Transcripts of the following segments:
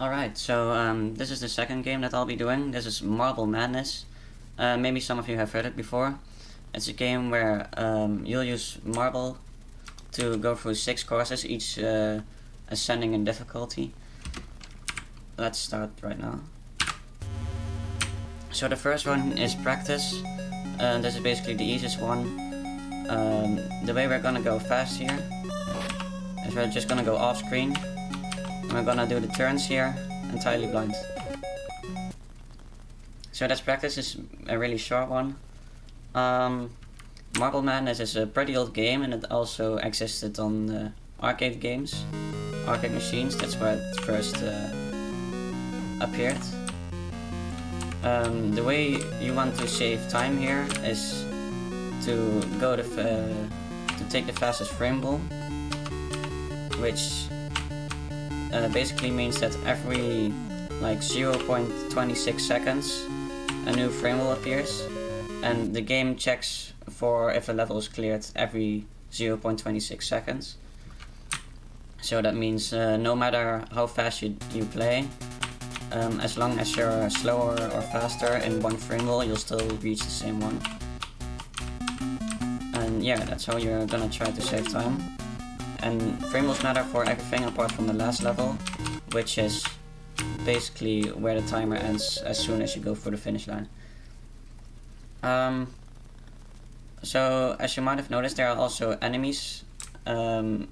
Alright, so this is the second game that I'll be doing. This is Marble Madness. Maybe some of you have heard it before. It's a game where you'll use marble to go through 6 courses, each ascending in difficulty. Let's start right now. So the first one is practice. This is basically the easiest one. The way we're gonna go fast here is we're just gonna go off screen. And we're gonna do the turns here entirely blind. So that's practice, is a really short one. Marble Madness is a pretty old game, and it also existed on arcade games, arcade machines. That's where it first appeared. The way you want to save time here is to go to take the fastest frame ball, which basically means that every like 0.26 seconds a new frame ball appears, and the game checks for if a level is cleared every 0.26 seconds. So that means no matter how fast you play, as long as you're slower or faster in one frame ball, you'll still reach the same one. And yeah, that's how you're gonna try to save time. And frame balls matter for everything apart from the last level, which is basically where the timer ends as soon as you go for the finish line. So as you might have noticed, there are also enemies. In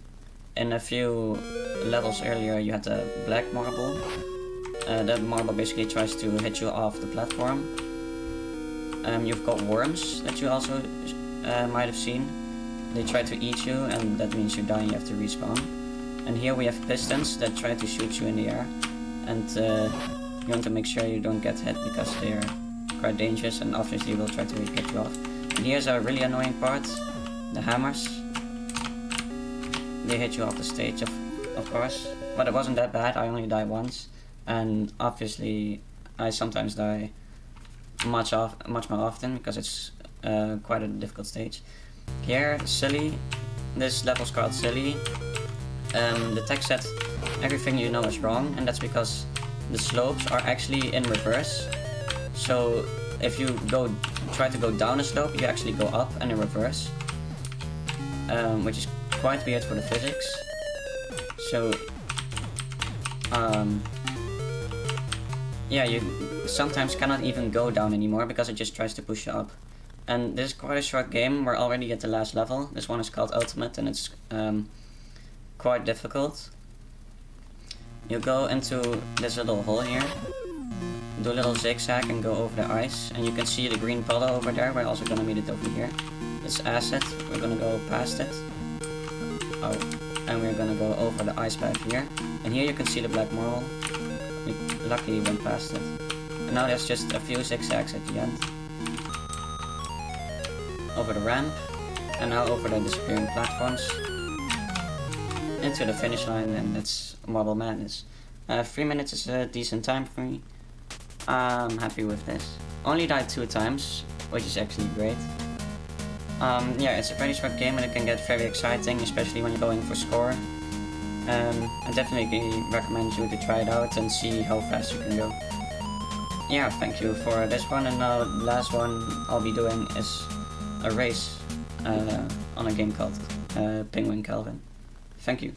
a few levels earlier you had the black marble. That marble basically tries to hit you off the platform. You've got worms that you also might have seen. They try to eat you, and that means you die and you have to respawn. And here we have pistons that try to shoot you in the air, and you want to make sure you don't get hit because they're quite dangerous and obviously will try to get you off. And here's a really annoying part, the hammers. They hit you off the stage, of course, but it wasn't that bad. I only died once, and obviously I sometimes die much more often because it's quite a difficult stage. Here, silly. This level's called silly. The text said everything you know is wrong, and that's because the slopes are actually in reverse. So if you try to go down a slope, you actually go up and in reverse, which is quite weird for the physics. So yeah, you sometimes cannot even go down anymore because it just tries to push you up. And this is quite a short game. We're already at the last level. This one is called Ultimate, and it's quite difficult. You go into this little hole here, do a little zigzag and go over the ice, and you can see the green puddle over there. We're also gonna meet it over here. It's acid. We're gonna go past it. Oh, and we're gonna go over the ice path here. And here you can see the black marble. We luckily went past it. And now there's just a few zigzags at the end. Over the ramp, and now over the disappearing platforms into the finish line, and that's Marble Madness. 3 minutes is a decent time for me. I'm happy with this. Only died 2 times, which is actually great. Yeah, it's a pretty short game and it can get very exciting, especially when you're going for score. I definitely recommend you to try it out and see how fast you can go. Yeah, thank you for this one, and now the last one I'll be doing is a race on a game called Penguin Calvin. Thank you.